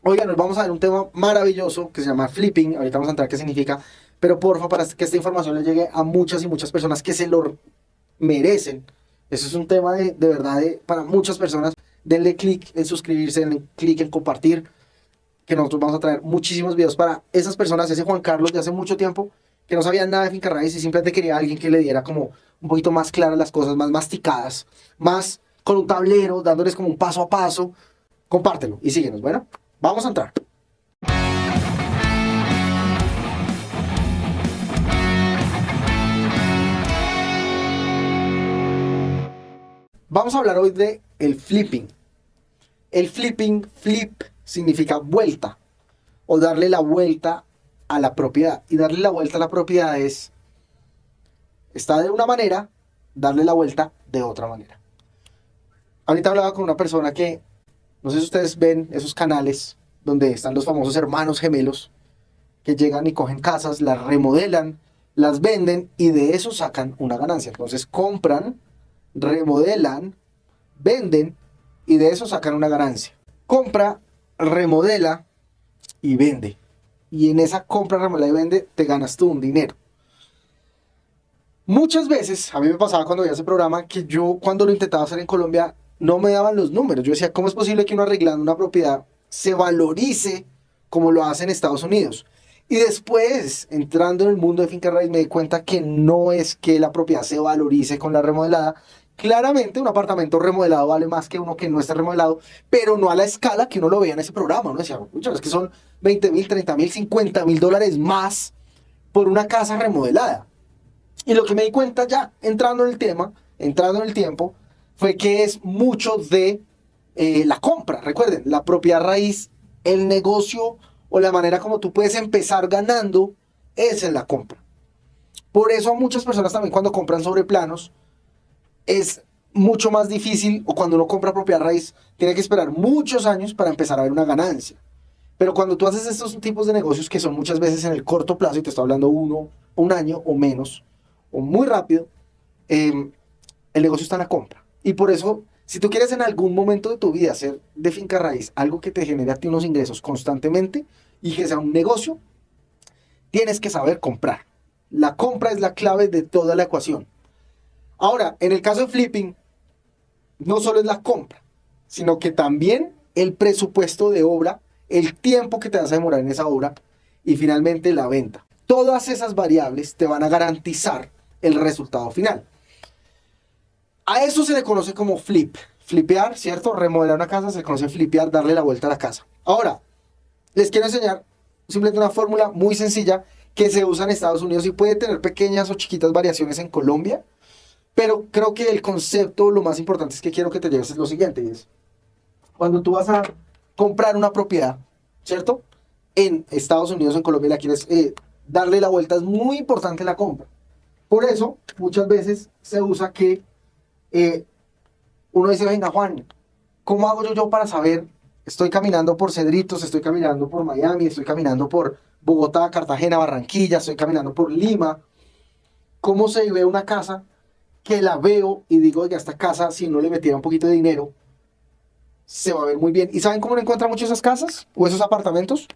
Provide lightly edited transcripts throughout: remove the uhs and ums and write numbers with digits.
Oigan, nos vamos a ver un tema maravilloso que se llama flipping. Ahorita vamos a entrar qué significa. Pero porfa, para que esta información le llegue a muchas y muchas personas que se lo merecen. Eso es un tema de verdad para muchas personas. Denle clic en suscribirse, denle clic en compartir, que nosotros vamos a traer muchísimos videos para esas personas. Ese Juan Carlos de hace mucho tiempo que no sabía nada de finca raíz y simplemente quería a alguien que le diera como un poquito más claras las cosas, más masticadas, más con un tablero, dándoles como un paso a paso. Compártelo y síguenos. Bueno, vamos a entrar. Vamos a hablar hoy de el flipping. El flipping, flip, significa vuelta o darle la vuelta a la propiedad. Y darle la vuelta a la propiedad está de una manera, darle la vuelta de otra manera. Ahorita hablaba con una persona que, no sé si ustedes ven esos canales donde están los famosos hermanos gemelos que llegan y cogen casas, las remodelan, las venden y de eso sacan una ganancia. Entonces compran, remodelan, venden y de eso sacan una ganancia. Compra, remodela y vende. Y en esa compra, remodela y vende te ganas tú un dinero. Muchas veces, a mí me pasaba cuando veía ese programa que yo cuando lo intentaba hacer en Colombia no me daban los números. Yo decía, ¿cómo es posible que uno arreglando una propiedad se valorice como lo hace en Estados Unidos? Y después, entrando en el mundo de finca raíz, me di cuenta que no es que la propiedad se valorice con la remodelada. Claramente un apartamento remodelado vale más que uno que no está remodelado, pero no a la escala que uno lo veía en ese programa. Uno decía, es que son 20.000, 30.000, 50.000 dólares más por una casa remodelada. Y lo que me di cuenta ya entrando en el tema, entrando en el tiempo, fue que es mucho de la compra. Recuerden, la propiedad raíz, el negocio o la manera como tú puedes empezar ganando es en la compra. Por eso a muchas personas también cuando compran sobre planos es mucho más difícil, o cuando uno compra propiedad raíz tiene que esperar muchos años para empezar a ver una ganancia. Pero cuando tú haces estos tipos de negocios que son muchas veces en el corto plazo, y te estoy hablando un año o menos, o muy rápido, el negocio está en la compra. Y por eso, si tú quieres en algún momento de tu vida hacer de finca raíz algo que te genere a ti unos ingresos constantemente y que sea un negocio, tienes que saber comprar. La compra es la clave de toda la ecuación. Ahora, en el caso de flipping, no solo es la compra, sino que también el presupuesto de obra, el tiempo que te vas a demorar en esa obra y finalmente la venta. Todas esas variables te van a garantizar el resultado final. A eso se le conoce como flip. Flipear, ¿cierto? Remodelar una casa se conoce flipear, darle la vuelta a la casa. Ahora, les quiero enseñar simplemente una fórmula muy sencilla que se usa en Estados Unidos y puede tener pequeñas o chiquitas variaciones en Colombia. Pero creo que el concepto, lo más importante es que quiero que te lleves es lo siguiente. Y es, cuando tú vas a comprar una propiedad, ¿cierto? En Estados Unidos, en Colombia, la quieres darle la vuelta, es muy importante la compra. Por eso, muchas veces se usa que uno dice, venga Juan, ¿cómo hago yo para saber? Estoy caminando por Cedritos, estoy caminando por Miami, estoy caminando por Bogotá, Cartagena, Barranquilla, estoy caminando por Lima. ¿Cómo se ve una casa que la veo y digo, oiga, esta casa, si no le metiera un poquito de dinero, se va a ver muy bien? ¿Y saben cómo no encuentran mucho esas casas o esos apartamentos?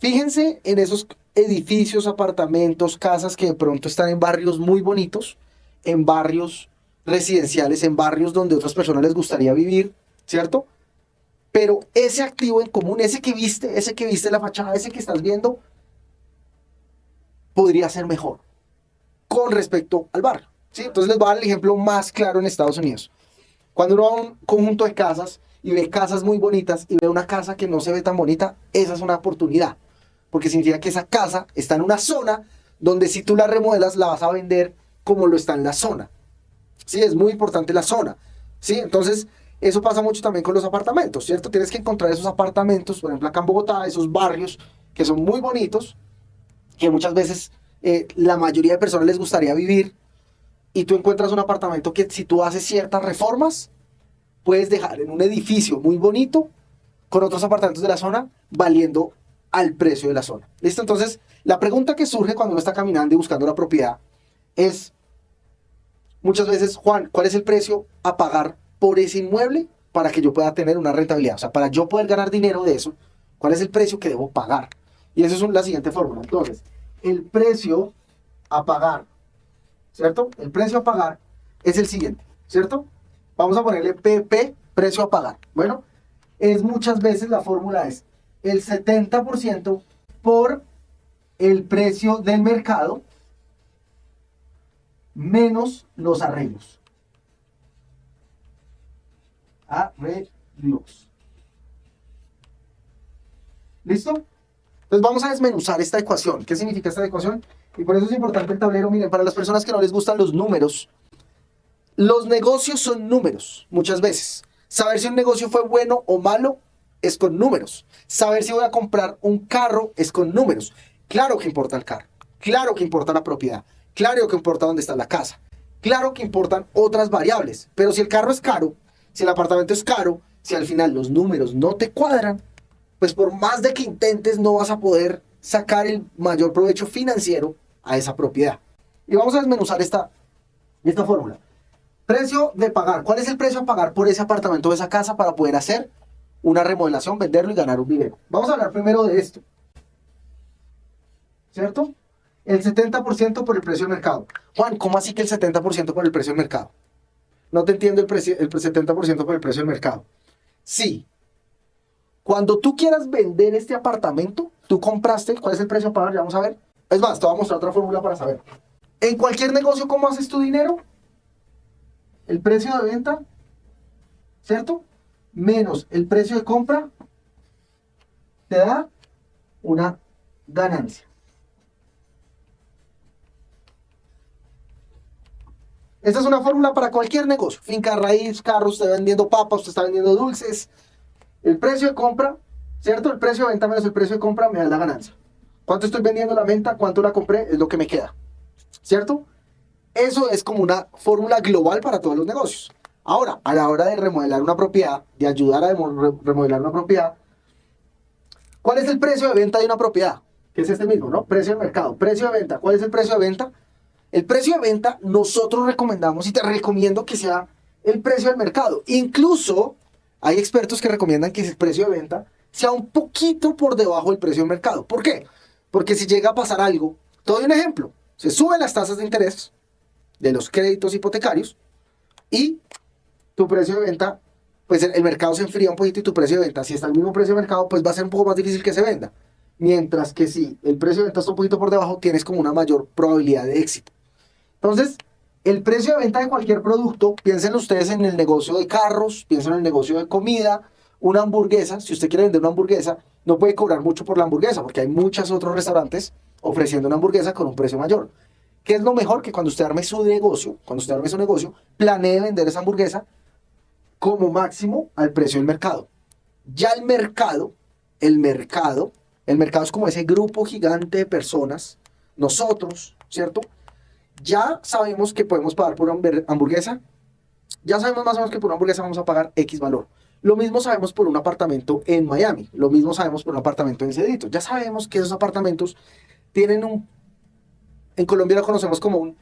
Fíjense en esos edificios, apartamentos, casas que de pronto están en barrios muy bonitos, en barrios residenciales, en barrios donde otras personas les gustaría vivir, ¿cierto? Pero ese activo en común, ese que viste la fachada, ese que estás viendo, podría ser mejor con respecto al barrio, ¿sí? Entonces les voy a dar el ejemplo más claro en Estados Unidos. Cuando uno va a un conjunto de casas y ve casas muy bonitas y ve una casa que no se ve tan bonita, esa es una oportunidad, porque significa que esa casa está en una zona donde si tú la remodelas la vas a vender como lo está en la zona. Sí, es muy importante la zona, ¿sí? Entonces, eso pasa mucho también con los apartamentos, ¿cierto? Tienes que encontrar esos apartamentos, por ejemplo, acá en Bogotá, esos barrios que son muy bonitos, que muchas veces la mayoría de personas les gustaría vivir, y tú encuentras un apartamento que si tú haces ciertas reformas, puedes dejar en un edificio muy bonito con otros apartamentos de la zona valiendo al precio de la zona. ¿Listo? Entonces, la pregunta que surge cuando uno está caminando y buscando la propiedad es, muchas veces, Juan, ¿cuál es el precio a pagar por ese inmueble? para que yo pueda tener una rentabilidad? O sea, para yo poder ganar dinero de eso, ¿cuál es el precio que debo pagar? Y eso es la siguiente fórmula. Entonces, el precio a pagar, ¿cierto? El precio a pagar es el siguiente, ¿cierto? Vamos a ponerle PP, precio a pagar. Bueno, es muchas veces la fórmula es el 70% por el precio del mercado menos los arreglos. Arreglos. ¿Listo? Entonces vamos a desmenuzar esta ecuación. ¿Qué significa esta ecuación? Y por eso es importante el tablero. Miren, para las personas que no les gustan los números, los negocios son números, muchas veces. Saber si un negocio fue bueno o malo es con números. Saber si voy a comprar un carro es con números. Claro que importa el carro. Claro que importa la propiedad. Claro que importa dónde está la casa. Claro que importan otras variables. Pero si el carro es caro, si el apartamento es caro, si al final los números no te cuadran, pues por más de que intentes no vas a poder sacar el mayor provecho financiero a esa propiedad. Y vamos a desmenuzar esta fórmula. Precio de pagar. ¿Cuál es el precio a pagar por ese apartamento o esa casa para poder hacer una remodelación, venderlo y ganar un dinero? Vamos a hablar primero de esto. ¿Cierto? El 70% por el precio del mercado. Juan, ¿cómo así que el 70% por el precio del mercado? No te entiendo el 70% por el precio del mercado. Sí. Cuando tú quieras vender este apartamento, tú compraste, ¿cuál es el precio a pagar? Ya vamos a ver. Es más, te voy a mostrar otra fórmula para saber. En cualquier negocio, ¿cómo haces tu dinero? El precio de venta, ¿cierto? Menos el precio de compra, te da una ganancia. Esta es una fórmula para cualquier negocio. Finca raíz, carros, usted está vendiendo papas, usted está vendiendo dulces. El precio de compra, ¿cierto? El precio de venta menos el precio de compra me da la ganancia. ¿Cuánto estoy vendiendo la venta? ¿Cuánto la compré? Es lo que me queda, ¿cierto? Eso es como una fórmula global para todos los negocios. Ahora, a la hora de remodelar una propiedad, de ayudar a remodelar una propiedad, ¿cuál es el precio de venta de una propiedad? Que es este mismo, ¿no? Precio de mercado, precio de venta. ¿Cuál es el precio de venta? El precio de venta nosotros recomendamos y te recomiendo que sea el precio del mercado. Incluso hay expertos que recomiendan que el precio de venta sea un poquito por debajo del precio del mercado. ¿Por qué? Porque si llega a pasar algo, te doy un ejemplo, se suben las tasas de interés de los créditos hipotecarios y tu precio de venta, pues el mercado se enfría un poquito y tu precio de venta, si está al mismo precio de mercado, pues va a ser un poco más difícil que se venda. Mientras que si el precio de venta está un poquito por debajo, tienes como una mayor probabilidad de éxito. Entonces, el precio de venta de cualquier producto, piensen ustedes en el negocio de carros, piensen en el negocio de comida, una hamburguesa. Si usted quiere vender una hamburguesa, no puede cobrar mucho por la hamburguesa, porque hay muchos otros restaurantes ofreciendo una hamburguesa con un precio mayor. ¿Qué es lo mejor? Que cuando usted arme su negocio, planee vender esa hamburguesa como máximo al precio del mercado. Ya el mercado es como ese grupo gigante de personas, nosotros, ¿cierto? Ya sabemos que podemos pagar por una hamburguesa, ya sabemos más o menos que por una hamburguesa vamos a pagar X valor. Lo mismo sabemos por un apartamento en Miami, lo mismo sabemos por un apartamento en Cedrito. Ya sabemos que esos apartamentos tienen en Colombia lo conocemos como un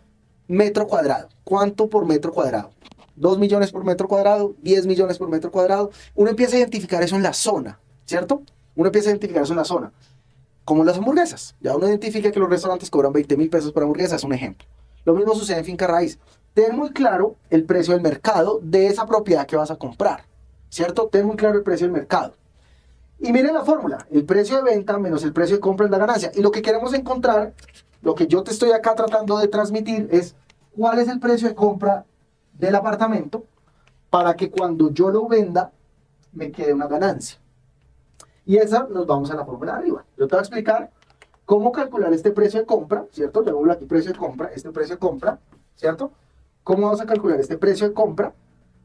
metro cuadrado. ¿Cuánto por metro cuadrado? 2 millones por metro cuadrado, 10 millones por metro cuadrado. Uno empieza a identificar eso en la zona, ¿cierto? Uno empieza a identificar eso en la zona. Como las hamburguesas. Ya uno identifica que los restaurantes cobran 20.000 pesos por hamburguesa, es un ejemplo. Lo mismo sucede en finca raíz. Ten muy claro el precio del mercado de esa propiedad que vas a comprar, ¿cierto? Ten muy claro el precio del mercado. Y miren la fórmula, el precio de venta menos el precio de compra es la ganancia. Y lo que queremos encontrar, lo que yo te estoy acá tratando de transmitir es cuál es el precio de compra del apartamento para que cuando yo lo venda me quede una ganancia. Y esa nos vamos a la fórmula de arriba. Yo te voy a explicar cómo calcular este precio de compra, ¿cierto? Le voy aquí precio de compra, este precio de compra, ¿cierto? ¿Cómo vamos a calcular este precio de compra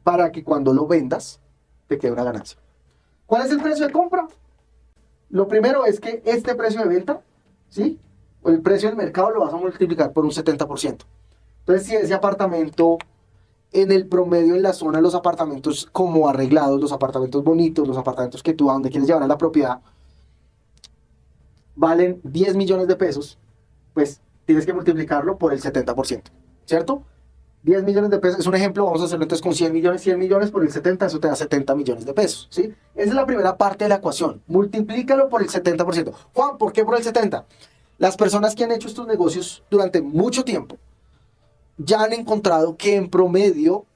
para que cuando lo vendas te quede una ganancia? ¿Cuál es el precio de compra? Lo primero es que este precio de venta, ¿sí? O el precio del mercado lo vas a multiplicar por un 70%. Entonces, si ese apartamento, en el promedio en la zona, los apartamentos como arreglados, los apartamentos bonitos, los apartamentos que tú a donde quieres llevar a la propiedad, valen 10 millones de pesos, pues tienes que multiplicarlo por el 70%, ¿cierto? 10 millones de pesos, es un ejemplo, vamos a hacerlo entonces con 100 millones por el 70, eso te da 70 millones de pesos, ¿sí? Esa es la primera parte de la ecuación, multiplícalo por el 70%. Juan, ¿por qué por el 70%? Las personas que han hecho estos negocios durante mucho tiempo ya han encontrado que en promedio,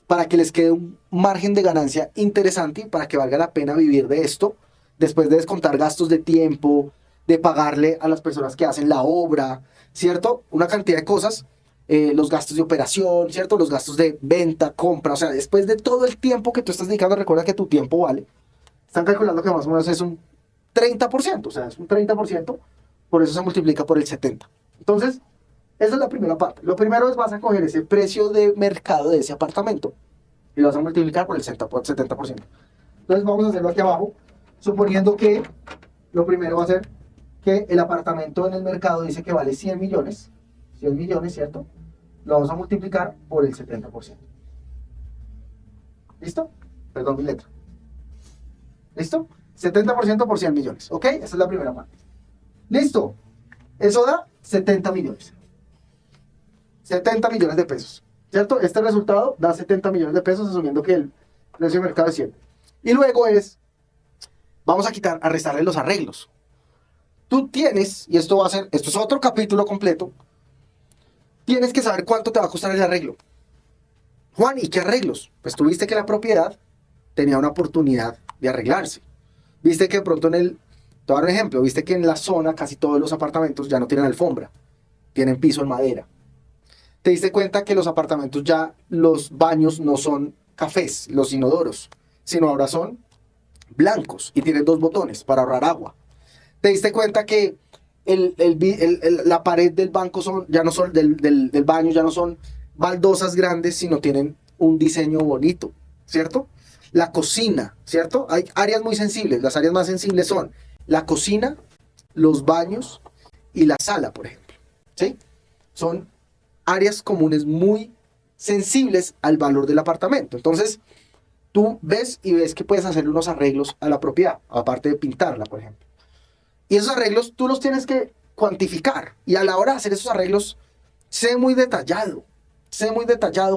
para que les quede un margen de ganancia interesante, para que valga la pena vivir de esto, después de descontar gastos de tiempo, de pagarle a las personas que hacen la obra, ¿cierto? Una cantidad de cosas, los gastos de operación, ¿cierto? Los gastos de venta, compra, o sea, después de todo el tiempo que tú estás dedicando, recuerda que tu tiempo vale, están calculando que más o menos es un 30%, o sea, es un 30%, por eso se multiplica por el 70%. Entonces, esa es la primera parte. Lo primero es vas a coger ese precio de mercado de ese apartamento y lo vas a multiplicar por el 70%. Entonces vamos a hacerlo aquí abajo, suponiendo que lo primero va a ser que el apartamento en el mercado dice que vale 100 millones, ¿cierto? Lo vamos a multiplicar por el 70%. ¿Listo? Perdón mi letra. ¿Listo? 70% por 100 millones, ¿ok? Esa es la primera parte. ¿Listo? Eso da 70 millones. 70 millones de pesos, ¿cierto? Este resultado da 70 millones de pesos asumiendo que el precio de mercado es 100. Y luego vamos a restarle los arreglos. Tú tienes, y esto es otro capítulo completo, tienes que saber cuánto te va a costar el arreglo. Juan, ¿y qué arreglos? Pues tú viste que la propiedad tenía una oportunidad de arreglarse. Viste que de pronto te voy a dar un ejemplo, viste que en la zona casi todos los apartamentos ya no tienen alfombra, tienen piso en madera. Te diste cuenta que los apartamentos ya, los baños no son cafés, los inodoros, sino ahora son blancos y tienen 2 botones para ahorrar agua. Te diste cuenta que la pared del banco del baño ya no son baldosas grandes, sino tienen un diseño bonito, ¿cierto? La cocina, ¿cierto? Hay áreas muy sensibles. Las áreas más sensibles son la cocina, los baños y la sala, por ejemplo, ¿sí? Son áreas comunes muy sensibles al valor del apartamento. Entonces, tú ves que puedes hacerle unos arreglos a la propiedad, aparte de pintarla, por ejemplo. Y esos arreglos tú los tienes que cuantificar. Y a la hora de hacer esos arreglos, sé muy detallado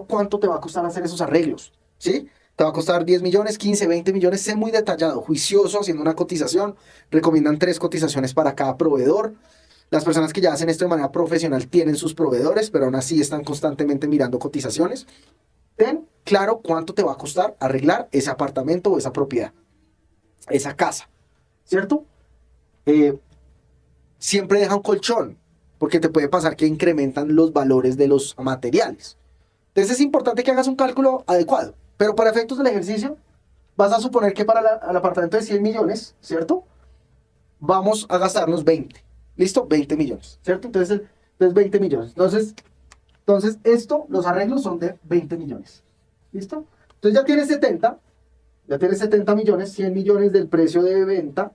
cuánto te va a costar hacer esos arreglos, ¿sí? Te va a costar 10 millones, 15, 20 millones, sé muy detallado, juicioso, haciendo una cotización. Recomiendan 3 cotizaciones para cada proveedor. Las personas que ya hacen esto de manera profesional tienen sus proveedores, pero aún así están constantemente mirando cotizaciones. Ten claro cuánto te va a costar arreglar ese apartamento o esa propiedad, esa casa, ¿cierto? Siempre deja un colchón, porque te puede pasar que incrementan los valores de los materiales. Entonces es importante que hagas un cálculo adecuado, pero para efectos del ejercicio, vas a suponer que para el apartamento de 100 millones, ¿cierto? Vamos a gastarnos 20. ¿Listo? 20 millones, ¿cierto? Entonces 20 millones. Entonces los arreglos son de 20 millones. ¿Listo? Entonces ya tienes 70 millones, 100 millones del precio de venta,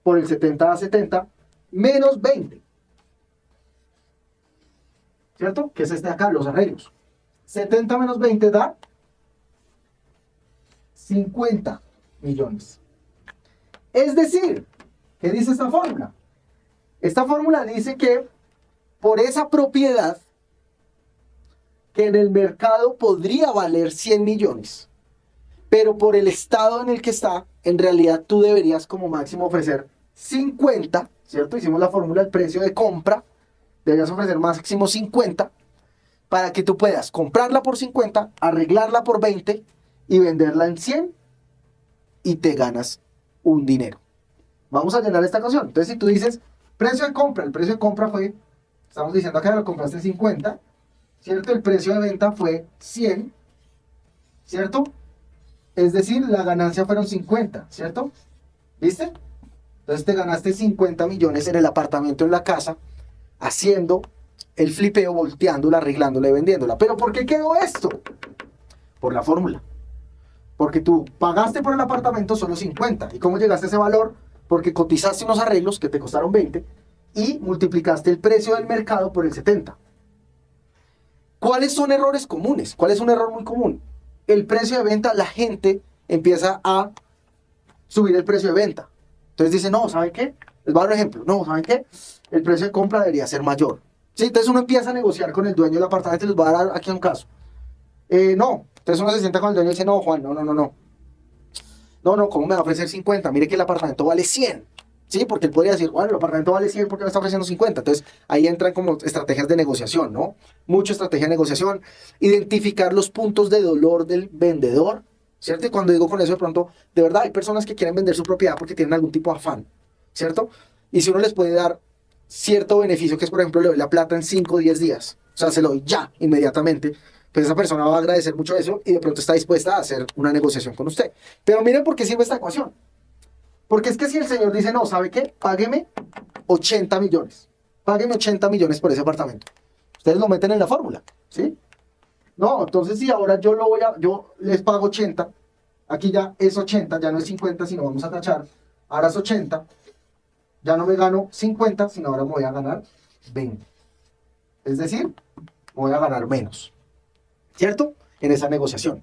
por el 70 a 70, menos 20. ¿Cierto? Que es este de acá, los arreglos. 70 menos 20 da 50 millones. Es decir, ¿qué dice esta fórmula? Esta fórmula dice que por esa propiedad que en el mercado podría valer 100 millones, pero por el estado en el que está, en realidad tú deberías como máximo ofrecer 50, ¿cierto? Hicimos la fórmula del precio de compra, deberías ofrecer máximo 50 para que tú puedas comprarla por 50, arreglarla por 20 y venderla en 100 y te ganas un dinero. Vamos a llenar esta ecuación. Entonces si tú dices precio de compra, el precio de compra fue, estamos diciendo acá lo compraste 50, ¿cierto? El precio de venta fue 100, ¿cierto? Es decir, la ganancia fueron 50, ¿cierto? ¿Viste? Entonces te ganaste 50 millones en el apartamento, en la casa, haciendo el flipeo, volteándola, arreglándola y vendiéndola. ¿Pero por qué quedó esto? Por la fórmula. Porque tú pagaste por el apartamento solo 50. ¿Y cómo llegaste a ese valor? Porque cotizaste unos arreglos que te costaron 20 y multiplicaste el precio del mercado por el 70. ¿Cuáles son errores comunes? ¿Cuál es un error muy común? El precio de venta, la gente empieza a subir el precio de venta. Entonces dice, no, ¿saben qué? Les voy a dar un ejemplo. No, ¿saben qué? El precio de compra debería ser mayor, Sí, entonces uno empieza a negociar con el dueño del apartamento y les voy a dar aquí un caso. No, entonces uno se sienta con el dueño y dice, no, Juan, no, no, no, no. No, no, ¿cómo me va a ofrecer 50? Mire que el apartamento vale 100. Sí, porque él podría decir, bueno, el apartamento vale 100 porque me está ofreciendo 50. Entonces ahí entran como estrategias de negociación, ¿no? Mucha estrategia de negociación. Identificar los puntos de dolor del vendedor, ¿cierto? Y cuando digo con eso de pronto, de verdad hay personas que quieren vender su propiedad porque tienen algún tipo de afán, ¿cierto? Y si uno les puede dar cierto beneficio, que es por ejemplo le doy la plata en 5 o 10 días, o sea, se lo doy ya, inmediatamente, pues esa persona va a agradecer mucho eso y de pronto está dispuesta a hacer una negociación con usted. Pero miren por qué sirve esta ecuación. Porque es que si el señor dice, no, ¿sabe qué? Págueme 80 millones. Págueme 80 millones por ese apartamento. Ustedes lo meten en la fórmula, ¿sí? No, entonces si ahora yo les pago 80, aquí ya es 80, ya no es 50, sino vamos a tachar, ahora es 80, ya no me gano 50, sino ahora me voy a ganar 20. Es decir, voy a ganar menos, ¿cierto? En esa negociación.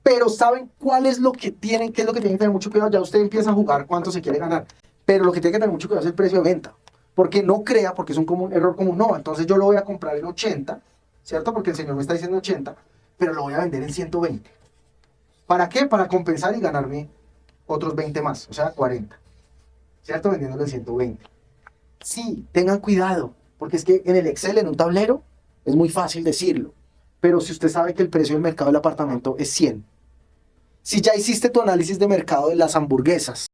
Pero ¿saben cuál es lo que tienen? ¿Qué es lo que tienen que tener mucho cuidado? Ya usted empieza a jugar cuánto se quiere ganar. Pero lo que tiene que tener mucho cuidado es el precio de venta. Porque no crea, porque es un error común, no. Entonces yo lo voy a comprar en 80, ¿cierto? Porque el señor me está diciendo 80, pero lo voy a vender en 120. ¿Para qué? Para compensar y ganarme otros 20 más, o sea, 40. ¿Cierto? Vendiéndolo en 120. Sí, tengan cuidado, porque es que en el Excel, en un tablero, es muy fácil decirlo. Pero si usted sabe que el precio del mercado del apartamento es 100, si ya hiciste tu análisis de mercado de las hamburguesas,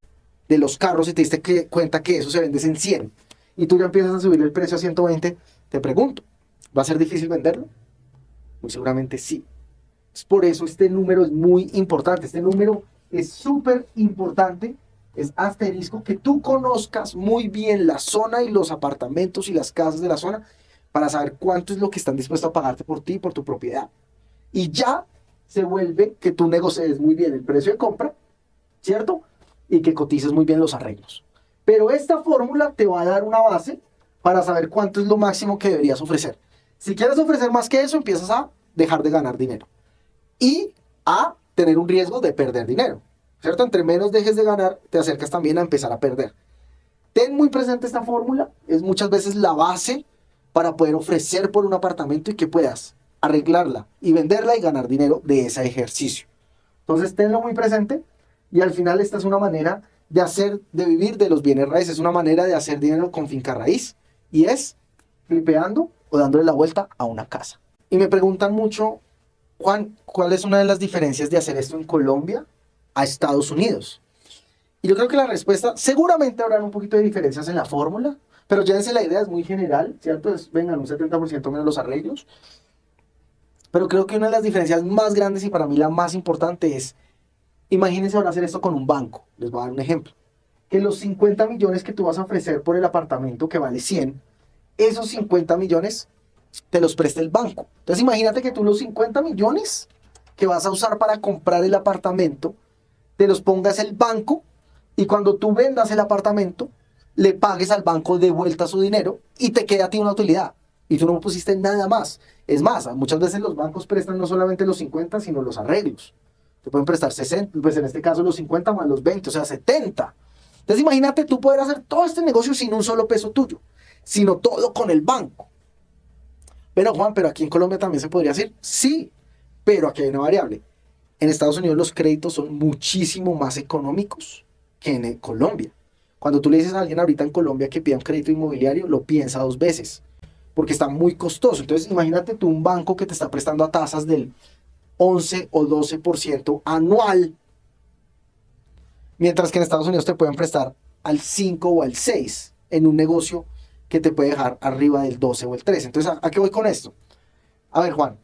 de los carros y te diste cuenta que eso se vende en 100 y tú ya empiezas a subir el precio a 120, te pregunto, ¿va a ser difícil venderlo? Muy seguramente sí. Es por eso este número es muy importante. Este número es súper importante. Es asterisco que tú conozcas muy bien la zona y los apartamentos y las casas de la zona para saber cuánto es lo que están dispuestos a pagarte por ti y por tu propiedad. Y ya se vuelve que tú negocies muy bien el precio de compra, ¿cierto? Y que cotices muy bien los arreglos. Pero esta fórmula te va a dar una base para saber cuánto es lo máximo que deberías ofrecer. Si quieres ofrecer más que eso, empiezas a dejar de ganar dinero y a tener un riesgo de perder dinero, ¿cierto? Entre menos dejes de ganar, te acercas también a empezar a perder. Ten muy presente esta fórmula, es muchas veces la base para poder ofrecer por un apartamento y que puedas arreglarla y venderla y ganar dinero de ese ejercicio. Entonces tenlo muy presente y al final esta es una manera de vivir de los bienes raíces, es una manera de hacer dinero con finca raíz y es flipeando o dándole la vuelta a una casa. Y me preguntan mucho, Juan, ¿cuál es una de las diferencias de hacer esto en Colombia a Estados Unidos? Y yo creo que la respuesta, seguramente habrán un poquito de diferencias en la fórmula, pero llévense la idea, es muy general, ¿cierto? Vengan, un 70% menos los arreglos. Pero creo que una de las diferencias más grandes y para mí la más importante es, imagínense ahora hacer esto con un banco. Les voy a dar un ejemplo. Que los 50 millones que tú vas a ofrecer por el apartamento que vale 100, esos 50 millones te los presta el banco. Entonces imagínate que tú los 50 millones que vas a usar para comprar el apartamento, te los pongas el banco y cuando tú vendas el apartamento, le pagues al banco de vuelta su dinero y te queda a ti una utilidad. Y tú no pusiste nada más. Es más, muchas veces los bancos prestan no solamente los 50, sino los arreglos. Te pueden prestar 60, pues en este caso los 50 más los 20, o sea, 70. Entonces imagínate tú poder hacer todo este negocio sin un solo peso tuyo, sino todo con el banco. Pero Juan, pero aquí en Colombia también se podría hacer. Sí, pero aquí hay una variable. En Estados Unidos los créditos son muchísimo más económicos que en Colombia. Cuando tú le dices a alguien ahorita en Colombia que pida un crédito inmobiliario, lo piensa 2 veces, porque está muy costoso. Entonces imagínate tú un banco que te está prestando a tasas del 11 o 12% anual, mientras que en Estados Unidos te pueden prestar al 5 o al 6 en un negocio que te puede dejar arriba del 12 o el 13. Entonces, ¿a qué voy con esto? A ver, Juan,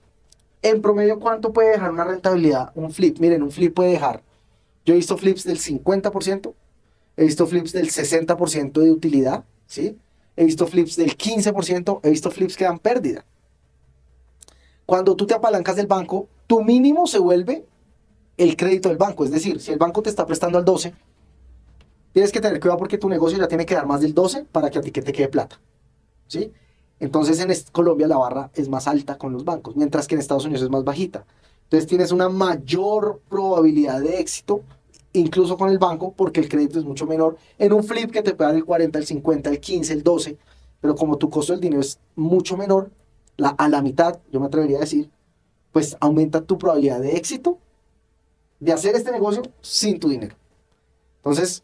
en promedio, ¿cuánto puede dejar una rentabilidad un flip? Miren, un flip puede dejar, yo he visto flips del 50%, he visto flips del 60% de utilidad, ¿sí? He visto flips del 15%, he visto flips que dan pérdida. Cuando tú te apalancas del banco, tu mínimo se vuelve el crédito del banco. Es decir, si el banco te está prestando al 12, tienes que tener cuidado porque tu negocio ya tiene que dar más del 12 para que a ti que te quede plata, ¿sí? Entonces en Colombia la barra es más alta con los bancos, mientras que en Estados Unidos es más bajita. Entonces tienes una mayor probabilidad de éxito, incluso con el banco, porque el crédito es mucho menor. En un flip que te puede dar el 40, el 50, el 15, el 12, pero como tu costo del dinero es mucho menor, a la mitad, yo me atrevería a decir, pues aumenta tu probabilidad de éxito de hacer este negocio sin tu dinero. Entonces,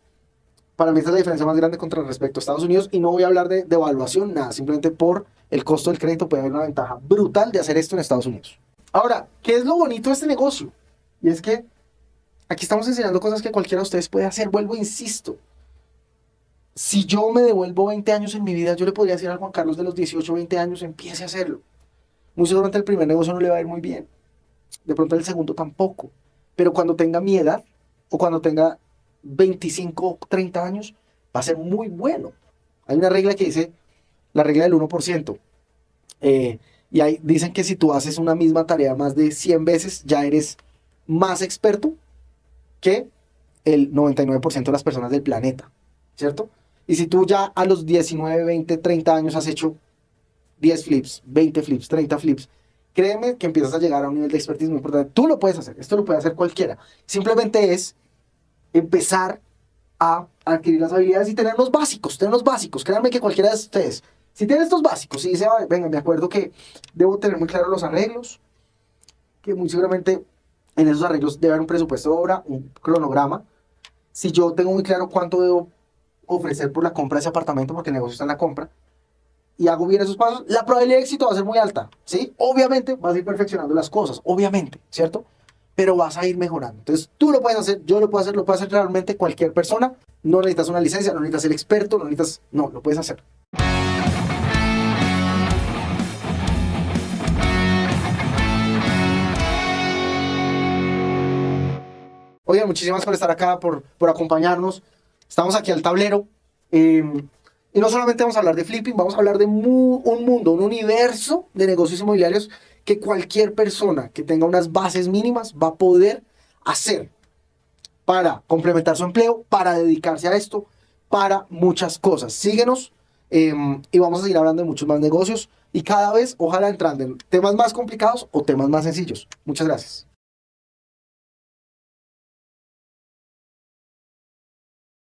para mí esta es la diferencia más grande contra respecto a Estados Unidos, y no voy a hablar de evaluación, nada, simplemente por el costo del crédito puede haber una ventaja brutal de hacer esto en Estados Unidos. Ahora, ¿qué es lo bonito de este negocio? Y es que aquí estamos enseñando cosas que cualquiera de ustedes puede hacer. Vuelvo, e insisto, si yo me devuelvo 20 años en mi vida, yo le podría decir a Juan Carlos de los 18, 20 años, empiece a hacerlo. Muy seguramente el primer negocio no le va a ir muy bien. De pronto el segundo tampoco. Pero cuando tenga mi edad, o cuando tenga 25, 30 años, va a ser muy bueno. Hay una regla que dice, la regla del 1%. Y ahí dicen que si tú haces una misma tarea más de 100 veces, ya eres más experto que el 99% de las personas del planeta, ¿cierto? Y si tú ya a los 19, 20, 30 años has hecho 10 flips, 20 flips, 30 flips, créeme que empiezas a llegar a un nivel de expertise muy importante. Tú lo puedes hacer, esto lo puede hacer cualquiera. Simplemente es empezar a adquirir las habilidades y tener los básicos, Créanme que cualquiera de ustedes, si tiene estos básicos, si dice, venga, me acuerdo que debo tener muy claro los arreglos, que muy seguramente en esos arreglos debe haber un presupuesto de obra, un cronograma. Si yo tengo muy claro cuánto debo ofrecer por la compra de ese apartamento, porque el negocio está en la compra, y hago bien esos pasos, la probabilidad de éxito va a ser muy alta, ¿sí? Obviamente vas a ir perfeccionando las cosas, obviamente, ¿cierto? Pero vas a ir mejorando. Entonces tú lo puedes hacer, yo lo puedo hacer, lo puede hacer realmente cualquier persona. No necesitas una licencia, no necesitas ser experto, no, lo puedes hacer. Oigan, muchísimas gracias por estar acá, por acompañarnos. Estamos aquí al tablero. Y no solamente vamos a hablar de flipping, vamos a hablar de un mundo, un universo de negocios inmobiliarios que cualquier persona que tenga unas bases mínimas va a poder hacer para complementar su empleo, para dedicarse a esto, para muchas cosas. Síguenos y vamos a seguir hablando de muchos más negocios y cada vez, ojalá, entrando en temas más complicados o temas más sencillos. Muchas gracias.